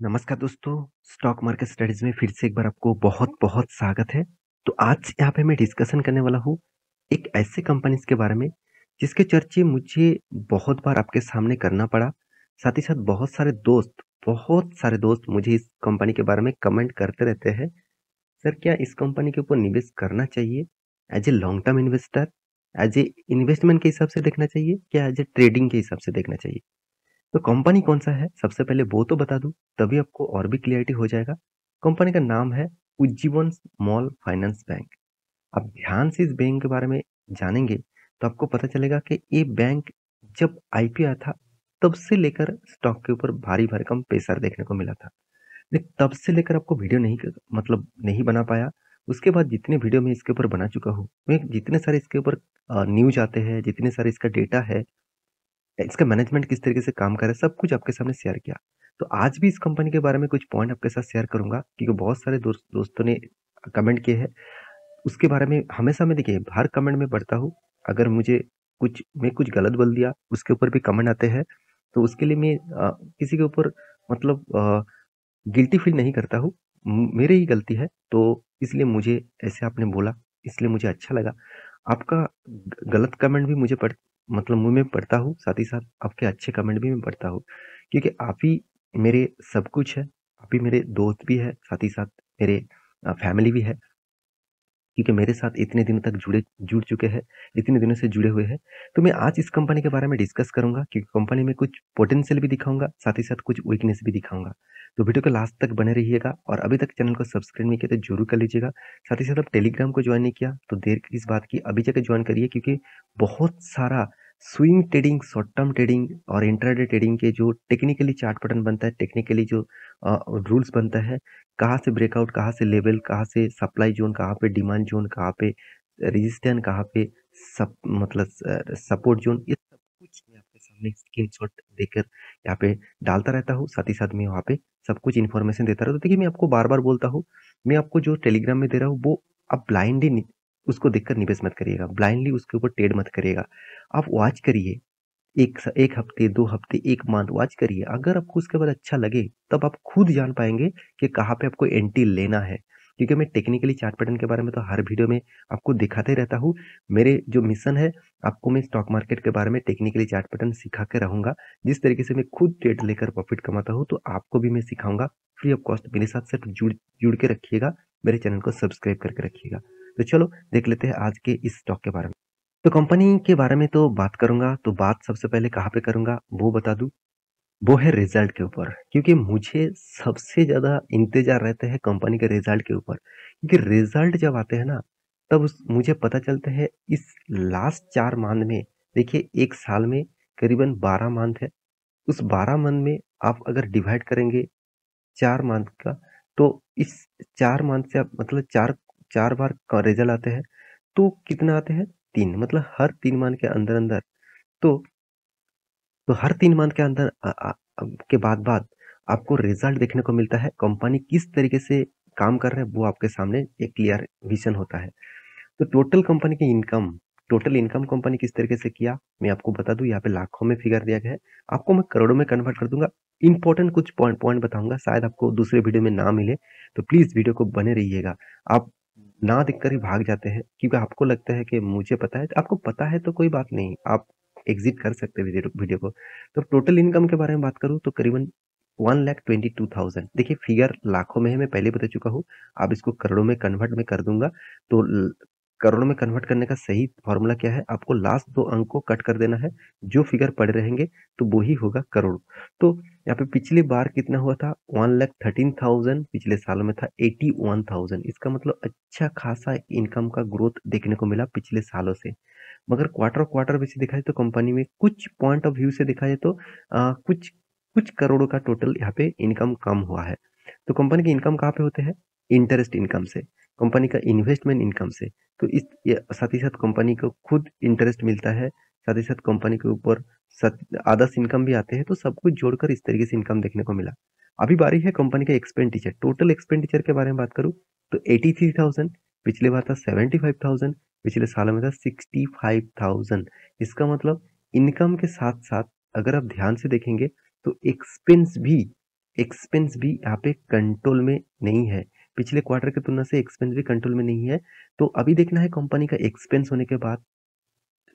नमस्कार दोस्तों, stock market studies में फिर से एक बार आपको बहुत-बहुत स्वागत है। तो आज यहाँ पे मैं डिस्कशन करने वाला हूँ, एक ऐसे कंपनीज़ के बारे में, जिसके चर्चे मुझे बहुत बार आपके सामने करना पड़ा। साथ ही साथ बहुत सारे दोस्त मुझे इस कंपनी के बारे में कमेंट करते रहते हैं, "सर क्या इस कंपनी के ऊपर निवेश करना चाहिए? As a long term investor, as a investment के हिसाब से देखना चाहिए, क्या एज़ ए ट्रेडिंग के हिसाब से देखना चाहिए?" तो कंपनी कौन-सा है? सबसे पहले वो तो बता दूँ, तभी आपको और भी क्लैरिटी हो जाएगा। कंपनी का नाम है उज्जीवन स्मॉल फाइनेंस बैंक। आप ध्यान से इस बैंक के बारे में जानेंगे, तो आपको पता चलेगा कि ये बैंक जब आईपीओ आया था, तब से लेकर स्टॉक के ऊपर भारी भरकम प्रेशर देखने को मिला था। लेकिन तब से लेकर आपको वीडियो नहीं बना पाया। उसके बाद जितने वीडियो मैं इसके ऊपर बना चुका हूँ, मैं जितने सारे इसके ऊपर न्यूज़ आते हैं, जितने सारे इसका डेटा है, इसका मैनेजमेंट किस तरीके से काम कर रहा है, सब कुछ आपके सामने शेयर किया। तो आज भी इस कंपनी के बारे में कुछ पॉइंट आपके साथ शेयर करूँगा, क्योंकि बहुत सारे दोस्तों ने कमेंट किए हैं। उसके बारे में हमेशा मैं देखिए हर कमेंट में पढ़ता हूँ। अगर मैं कुछ गलत बोल दिया, उसके ऊपर भी कमेंट आते हैं, तो उसके लिए मैं किसी के ऊपर मतलब गिल्टी फील नहीं करता हूँ। मेरी ही गलती है, तो इसलिए मुझे ऐसे आपने बोला, इसलिए मुझे अच्छा लगा। आपका गलत कमेंट भी मुझे मुँह में पढ़ता हूँ, साथ ही साथ आपके अच्छे कमेंट भी मैं पढ़ता हूँ। क्योंकि आप ही मेरे सब कुछ है, आप ही मेरे दोस्त भी है, साथ ही साथ मेरे फैमिली भी है। क्योंकि मेरे साथ इतने दिनों तक जुड़ चुके हैं, इतने दिनों से जुड़े हुए हैं। तो मैं आज इस कंपनी के बारे में डिस्कस करूँगा, क्योंकि कंपनी में कुछ पोटेंशियल भी दिखाऊँगा, साथ ही साथ कुछ वीकनेस भी दिखाऊँगा। तो वीडियो के लास्ट तक बने रहिएगा और अभी तक चैनल को सब्सक्राइब नहीं किया तो ज़रूर कर लीजिएगा। साथ ही साथ आप टेलीग्राम को जॉइन नहीं किया तो देर किस बात की, अभी जाके जॉइन करिए, क्योंकि बहुत सारा swing trading, short term trading और इंट्राडे ट्रेडिंग के जो टेक्निकली चार्ट पैटर्न बनता है, टेक्निकली जो रूल्स बनता है, कहाँ से ब्रेकआउट, कहाँ से लेवल, कहाँ से सप्लाई ज़ोन, कहाँ पे डिमांड ज़ोन, कहाँ पे रेजिस्टेंस, कहाँ पे सपोर्ट ज़ोन, ये सब कुछ मैं आपके सामने स्क्रीनशॉट देकर यहाँ पे डालता रहता हूँ। साथ ही साथ मैं वहाँ पे सब कुछ इन्फॉर्मेशन देता रहता हूँ। देखिए, मैं आपको बार-बार बोलता हूँ, मैं आपको जो टेलीग्राम में दे रहा हूँ, वो आप ब्लाइंडली उसको देखकर निवेश मत करिएगा, ब्लाइंडली उसके ऊपर ट्रेड मत करिएगा। आप वॉच करिए, 1 हफ्ते, 2 हफ्ते, 1 मंथ वॉच करिए। अगर आपको उसके बाद अच्छा लगे, तब आप खुद जान पाएँगे कि कहाँ पे आपको एंट्री लेना है। क्योंकि मैं टेक्निकली चार्ट पैटर्न के बारे में तो हर वीडियो में आपको दिखाते रहता हूँ। मेरे जो मिशन है, आपको मैं स्टॉक मार्केट के बारे में टेक्निकली चार्ट पैटर्न सिखा के रहूँगा। जिस तरीके से मैं खुद ट्रेड लेकर प्रॉफिट कमाता हूँ, तो आपको भी मैं सिखाऊँगा फ्री ऑफ कॉस्ट। मेरे साथ सिर्फ जुड़ के रखिएगा, मेरे चैनल को सब्सक्राइब करके रखिएगा। तो चलो देख लेते हैं आज के इस स्टॉक के बारे में। तो कंपनी के बारे में तो बात करूँगा, तो बात सबसे पहले कहाँ पे करूँगा, वो बता दूँ। वो है रिज़ल्ट के ऊपर, क्योंकि मुझे सबसे ज़्यादा इंतज़ार रहता है कंपनी के रिज़ल्ट के ऊपर। क्योंकि रिज़ल्ट जब आते हैं ना, तब उस मुझे पता चलता है इस लास्ट 4 मंथ में, देखिए 1 साल में करीबन 12 मंथ है। उस 12 मंथ में आप अगर डिवाइड करेंगे 4 मंथ का, तो इस 4 मंथ से आप मतलब 4 बार का रिज़ल्ट आते हैं, तो कितना आते हैं? 3, मतलब हर 3 मंथ के अंदर-अंदर। तो तो हर 3 मंथ के अंदर के बाद आपको रिज़ल्ट देखने को मिलता है, कंपनी किस तरीके से काम कर रहा है, वो आपके सामने एक क्लियर विज़न होता है। तो टोटल इनकम कंपनी किस तरीके से किया, मैं आपको बता दूँ, यहाँ पे लाखों में फिगर दिया गया है। आपको मैं करोड़ों में कन्वर्ट कर दूँगा। इम्पोर्टेंट कुछ पॉइंट पॉइंट बताऊँगा, शायद आपको दूसरे वीडियो में ना मिले, तो प्लीज़ वीडियो को बने रहिएगा। आप ना देखकर ही भाग जाते हैं, क्योंकि आपको लगता है कि मुझे पता है, तो आपको पता है तो कोई बात नहीं, आप एग्ज़िट कर सकते हैं वीडियो वीडियो को। तो टोटल इनकम के बारे में बात करूँ तो करीबन 1,22,000, देखिए फिगर लाखों में है, मैं पहले ही बता चुका हूँ। अब इसको करोड़ों में कन्वर्ट मैं कर दूँगा। तो करोड़ों में कन्वर्ट करने का सही फ़ॉर्मूला क्या है? आपको लास्ट 2 अंक को कट कर देना है, जो फिगर पड़े रहेंगे तो वो ही होगा करोड़। तो यहाँ पे पिछली बार कितना हुआ था? 1,13,000, पिछले सालों में था 81,000। इसका मतलब अच्छा खासा इनकम का ग्रोथ देखने को मिला पिछले सालों से। मगर क्वार्टर बेसिस देखा जाए तो कंपनी में कुछ पॉइंट ऑफ व्यू से देखा जाए तो कुछ कुछ करोड़ों का टोटल यहाँ पे इनकम कम हुआ है। तो कंपनी की इनकम कहाँ पे होते हैं? इंटरेस्ट इनकम से, कंपनी का इन्वेस्टमेंट इनकम से। तो साथ ही साथ कंपनी को खुद इंटरेस्ट मिलता है, साथ ही साथ कंपनी के ऊपर अदर्स इनकम भी आते हैं, तो सब कुछ जोड़कर इस तरीके से इनकम देखने को मिला। अभी बारी है कंपनी का एक्सपेंडिचर। टोटल एक्सपेंडिचर के बारे में बात करूँ तो 83,000, पिछले बार था 75,000, पिछले साल में था 65,000। इसका मतलब इनकम के साथ-साथ अगर आप ध्यान से देखेंगे तो एक्सपेंस भी एक्सपेंस भी यहाँ पे कंट्रोल में नहीं है। पिछले क्वार्टर की तुलना से एक्सपेंस भी कंट्रोल में नहीं है। तो अभी देखना है कंपनी का एक्सपेंस होने के बाद,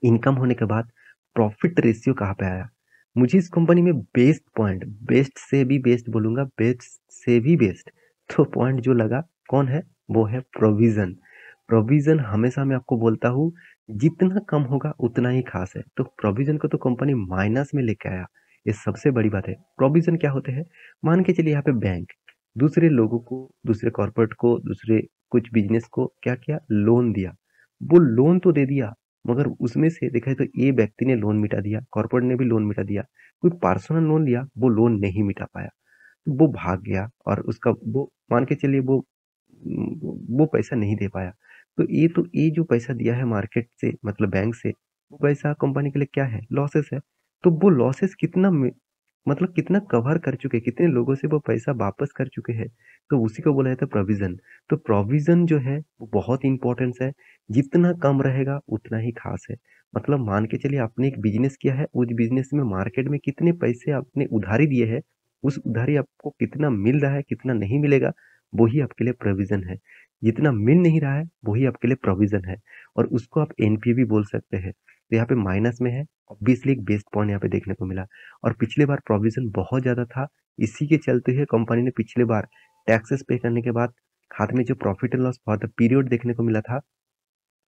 इनकम होने के बाद प्रॉफिट रेशियो कहाँ पे आया। मुझे इस कंपनी में बेस्ट पॉइंट, बेस्ट से भी बेस्ट बोलूंगा, बेस्ट से भी बेस्ट तो पॉइंट जो लगा कौन है, वो है प्रोविजन। प्रोविजन हमेशा मैं आपको बोलता हूँ जितना कम होगा उतना ही खास है। तो प्रोविजन को तो कंपनी माइनस में लेके आया, ये सबसे बड़ी बात है। प्रोविजन क्या होते हैं, मान के चलिए यहाँ पे बैंक दूसरे लोगों को, दूसरे कॉर्पोरेट को, दूसरे कुछ बिजनेस को क्या किया, लोन दिया। वो लोन तो दे दिया, मगर उसमें से देखा जाए तो ए व्यक्ति ने लोन मिटा दिया, कॉर्पोरेट ने भी लोन मिटा दिया, कोई पर्सनल लोन लिया वो लोन नहीं मिटा पाया, तो वो भाग गया और उसका वो मान के चलिए वो पैसा नहीं दे पाया। तो ये जो पैसा दिया है मार्केट से मतलब बैंक से, वो पैसा कंपनी के लिए क्या है, लॉसेस है। तो वो लॉसेस मतलब कितना कवर कर चुके हैं, कितने लोगों से वो पैसा वापस कर चुके हैं, तो उसी को बोला जाता है प्रोविजन। तो प्रोविजन जो है वो बहुत इंपॉर्टेंस है, जितना कम रहेगा उतना ही खास है। मतलब मान के चलिए आपने एक बिजनेस किया है, उस बिजनेस में मार्केट में कितने पैसे आपने उधारी दिए हैं, उस उधारी आपको कितना मिल रहा है कितना नहीं मिलेगा, वही आपके लिए प्रोविजन है। जितना मिल नहीं रहा है वही आपके लिए प्रोविजन है, और उसको आप एनपीए भी बोल सकते हैं। तो यहाँ पे माइनस में है, ऑब्वियसली एक बेस्ट पॉइंट यहाँ पे देखने को मिला। और पिछले बार प्रोविजन बहुत ज़्यादा था, इसी के चलते हुए कंपनी ने पिछले बार टैक्सेस पे करने के बाद खाते में जो profit and loss for the period देखने को मिला था,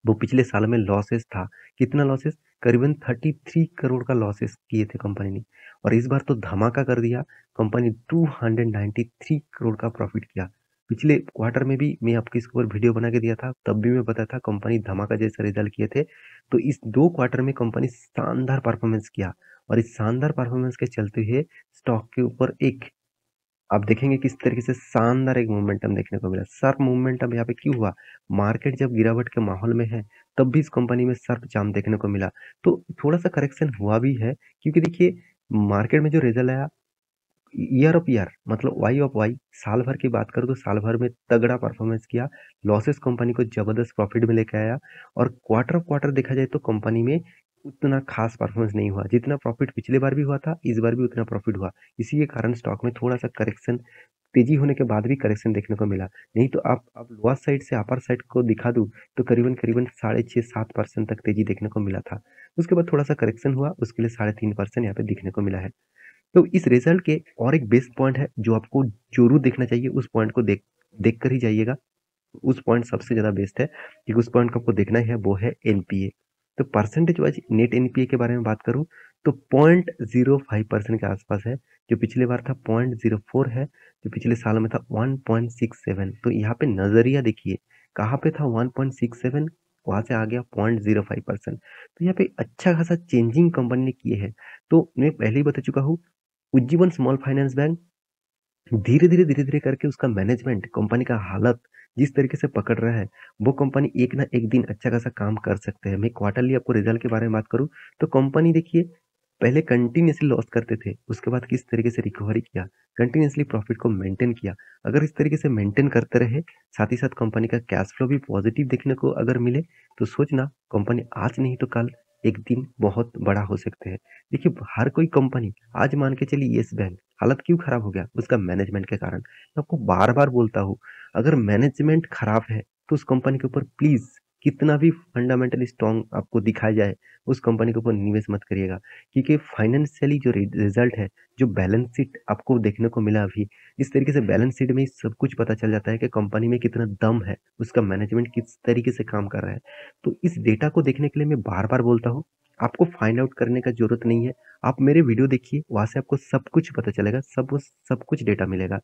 वो पिछले साल में लॉसेस था। कितना लॉसेस, करीबन 33 करोड़ का लॉसेस किए थे कंपनी ने, और इस बार तो धमाका कर दिया, कंपनी 293 करोड़ का प्रॉफिट किया। पिछले क्वार्टर में भी मैं आपके इसके ऊपर वीडियो बना के दिया था, तब भी मैं बताया था कंपनी धमाका जैसा रिजल्ट किए थे। तो इस 2 क्वार्टर में कंपनी शानदार परफॉर्मेंस किया, और इस शानदार परफॉर्मेंस के चलते हुए स्टॉक के ऊपर एक आप देखेंगे किस तरीके से शानदार एक मोमेंटम देखने को मिला। शार्प मोमेंटम यहाँ पे क्यों हुआ, मार्केट जब गिरावट के माहौल में है तब भी इस कंपनी में शार्प जाम देखने को मिला। तो थोड़ा सा करेक्शन हुआ भी है, क्योंकि देखिए मार्केट में जो रिजल्ट आया ईयर ऑफ ईयर मतलब वाई ऑफ वाई, साल भर की बात करूँ तो साल भर में तगड़ा परफॉर्मेंस किया, लॉसेस कंपनी को जबरदस्त प्रॉफिट में लेके आया। और क्वार्टर क्वार्टर देखा जाए तो कंपनी में उतना खास परफॉर्मेंस नहीं हुआ, जितना प्रॉफिट पिछले बार भी हुआ था इस बार भी उतना प्रॉफिट हुआ। इसी के कारण स्टॉक में थोड़ा सा करेक्शन, तेजी होने के बाद भी करेक्शन देखने को मिला। नहीं तो आप लोअर साइड से अपर साइड को दिखा दूं तो करीबन करीबन 6.5-7% तक तेजी देखने को मिला था। उसके बाद थोड़ा सा करेक्शन हुआ, उसके लिए 3.5% यहाँ पे दिखने को मिला है। तो इस रिजल्ट के और एक बेस्ट पॉइंट है जो आपको जरूर देखना चाहिए, उस पॉइंट को देख कर ही जाइएगा। उस पॉइंट सबसे ज्यादा बेस्ट है, क्योंकि उस पॉइंट को आपको देखना ही है, वो है एनपीए। तो परसेंटेज वाइज नेट एनपीए के बारे में बात करूं तो 0.05% के आसपास है, जो पिछले बार था 0.04 है, जो पिछले साल में था 1.67। तो यहाँ पे नजरिया देखिए कहाँ पे था 1.67, वहां से आ गया 0.05%। तो यहाँ पे अच्छा खासा चेंजिंग कंपनी ने किए हैं। तो मैं पहले ही बता चुका हूँ, उज्जीवन स्मॉल फाइनेंस बैंक धीरे धीरे करके उसका मैनेजमेंट, कंपनी का हालत जिस तरीके से पकड़ रहा है, वो कंपनी एक ना एक दिन अच्छा खासा काम कर सकते हैं। मैं क्वार्टरली आपको रिजल्ट के बारे में बात करूं तो कंपनी देखिए पहले कंटिन्यूसली लॉस करते थे, उसके बाद किस तरीके से रिकवरी किया, कंटिन्यूसली प्रॉफिट को मेंटेन किया। अगर इस तरीके से मेंटेन करते रहे, साथ ही साथ कंपनी का कैश फ्लो भी पॉजिटिव देखने को अगर मिले, तो सोचना कंपनी आज नहीं तो कल एक दिन बहुत बड़ा हो सकते हैं। देखिए हर कोई कंपनी, आज मान के चलिए यस बैंक हालत क्यों खराब हो गया, उसका मैनेजमेंट के कारण। मैं आपको बार बार बोलता हूँ, अगर मैनेजमेंट खराब है तो उस कंपनी के ऊपर प्लीज कितना भी फंडामेंटली स्ट्रॉन्ग आपको दिखाया जाए, उस कंपनी के ऊपर निवेश मत करिएगा। क्योंकि फाइनेंशियली जो रिजल्ट है, जो बैलेंस शीट आपको देखने को मिला अभी, इस तरीके से बैलेंस शीट में ही सब कुछ पता चल जाता है कि कंपनी में कितना दम है, उसका मैनेजमेंट किस तरीके से काम कर रहा है। तो इस डेटा को देखने के लिए मैं बार बार बोलता हूँ, आपको फाइंड आउट करने का जरूरत नहीं है। आप मेरे वीडियो देखिए, वहां से आपको सब कुछ पता चलेगा, सब कुछ डेटा मिलेगा।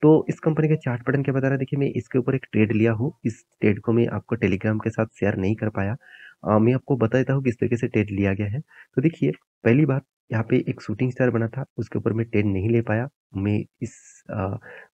तो इस कंपनी के चार्ट पैटर्न क्या बता रहा है, देखिए मैं इसके ऊपर एक ट्रेड लिया हूँ, इस ट्रेड को मैं आपको टेलीग्राम के साथ शेयर नहीं कर पाया। मैं आपको बता देता हूँ किस तरीके से ट्रेड लिया गया है। तो देखिए पहली बात, यहाँ पे एक शूटिंग स्टार बना था, उसके ऊपर मैं ट्रेड नहीं ले पाया, मैं इस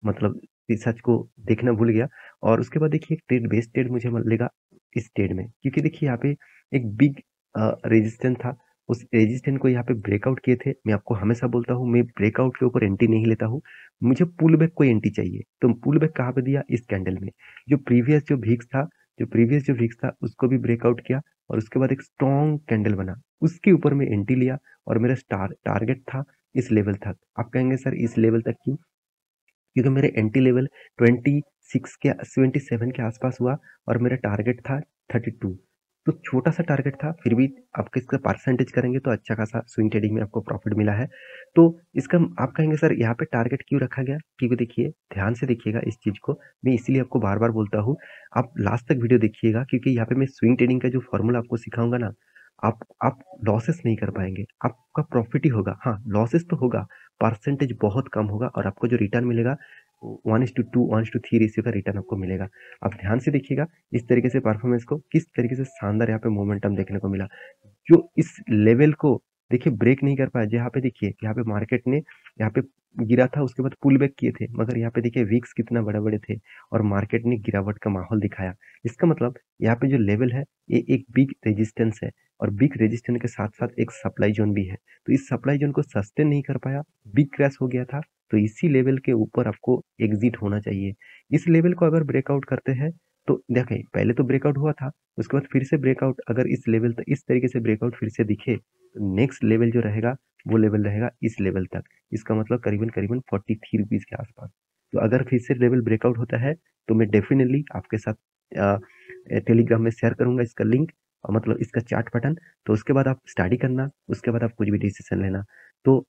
मतलब रिसर्च को देखना भूल गया। और उसके बाद देखिए एक ट्रेड बेस्ड ट्रेड मुझे मिलेगा इस ट्रेड में, क्योंकि देखिए यहाँ पे एक बिग रेजिस्टेंस था, उस रेजिस्टेंस को यहाँ पे ब्रेकआउट किए थे। मैं आपको हमेशा बोलता हूँ मैं ब्रेकआउट के ऊपर एंट्री नहीं लेता हूँ, मुझे पुल बैक को एंट्री चाहिए। तो पुल बैक कहाँ पे दिया, इस कैंडल में। जो प्रीवियस जो भिक्स था, उसको भी ब्रेकआउट किया, और उसके बाद एक स्ट्रॉन्ग कैंडल बना, उसके ऊपर मैं एंट्री लिया, और मेरा टारगेट था इस लेवल तक। आप कहेंगे सर इस लेवल तक क्यों, क्योंकि मेरे एंट्री लेवल 26 के 27 के आसपास हुआ और मेरा टारगेट था 32। तो छोटा सा टारगेट था, फिर भी आपके इसका परसेंटेज करेंगे तो अच्छा खासा स्विंग ट्रेडिंग में आपको प्रॉफिट मिला है। तो इसका आप कहेंगे सर यहाँ पे टारगेट क्यों रखा गया? क्योंकि देखिए ध्यान से देखिएगा इस चीज को, मैं इसीलिए आपको बार बार बोलता हूँ आप लास्ट तक वीडियो देखिएगा, क्योंकि यहाँ पे मैं स्विंग ट्रेडिंग का जो फॉर्मूला आपको सिखाऊंगा ना, आप लॉसेस नहीं कर पाएंगे, आपका प्रॉफिट ही होगा। हाँ, लॉसेस तो होगा, परसेंटेज बहुत कम होगा और आपको जो रिटर्न मिलेगा 1:2 1:3 रेशियो का रिटर्न आपको मिलेगा। आप ध्यान से देखिएगा इस तरीके से परफॉर्मेंस को, किस तरीके से शानदार यहाँ पे मोमेंटम देखने को मिला। जो इस लेवल को देखिए ब्रेक नहीं कर पाया, जहाँ पे देखिए यहाँ पे मार्केट ने यहाँ पे गिरा था, उसके बाद पुल बैक किए थे, मगर यहाँ पे देखिए विक्स कितना बड़े बड़े थे और मार्केट ने गिरावट का माहौल दिखाया। इसका मतलब यहाँ पे जो लेवल है ये एक बिग रेजिस्टेंस है और बिग रेजिस्टेंस के साथ साथ एक सप्लाई जोन भी है। तो इस सप्लाई जोन को सस्टेन नहीं कर पाया, बिग क्रैश हो गया था। तो इसी लेवल के ऊपर आपको एग्जिट होना चाहिए। इस लेवल को अगर ब्रेकआउट करते हैं तो देखें पहले तो ब्रेकआउट हुआ था, उसके बाद फिर से ब्रेकआउट, अगर इस लेवल तक इस तरीके से ब्रेकआउट फिर से दिखे तो नेक्स्ट लेवल जो रहेगा वो लेवल रहेगा इस लेवल तक। इसका मतलब करीबन करीबन 43 रुपीज के आसपास। तो अगर फिर से लेवल ब्रेकआउट होता है तो मैं डेफिनेटली आपके साथ टेलीग्राम में शेयर करूंगा इसका लिंक, और मतलब इसका चार्ट पैटर्न। तो उसके बाद आप स्टडी करना, उसके बाद आप कुछ भी डिसीजन लेना। तो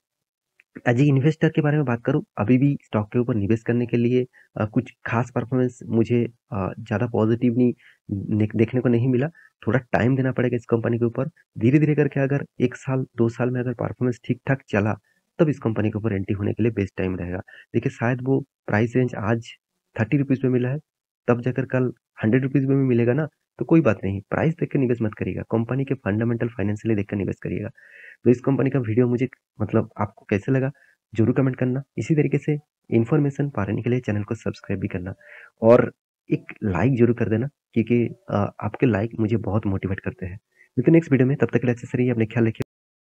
एज ए इन्वेस्टर के बारे में बात करूँ, अभी भी स्टॉक के ऊपर निवेश करने के लिए कुछ खास परफॉर्मेंस मुझे ज़्यादा पॉजिटिव नहीं देखने को नहीं मिला। थोड़ा टाइम देना पड़ेगा इस कंपनी के ऊपर, धीरे धीरे करके अगर 1 साल 2 साल में अगर परफॉर्मेंस ठीक ठाक चला तब इस कंपनी के ऊपर एंट्री होने के लिए बेस्ट टाइम रहेगा। देखिए शायद वो प्राइस रेंज आज 30 रुपीज़ में मिला है, तब जाकर कल 100 रुपीज़ में भी मिलेगा ना। तो कोई बात नहीं, प्राइस देख कर निवेश मत करिएगा, कंपनी के फंडामेंटल फाइनेंशियली देख कर निवेश करिएगा। तो इस कंपनी का वीडियो मुझे मतलब आपको कैसे लगा जरूर कमेंट करना। इसी तरीके से इन्फॉर्मेशन पाने के लिए चैनल को सब्सक्राइब भी करना और एक लाइक जरूर कर देना, क्योंकि आपके लाइक मुझे बहुत मोटिवेट करते हैं। मिलते हैं नेक्स्ट वीडियो में, तब तक के लिए अच्छे से रहिए, अपने ख्याल रखिए।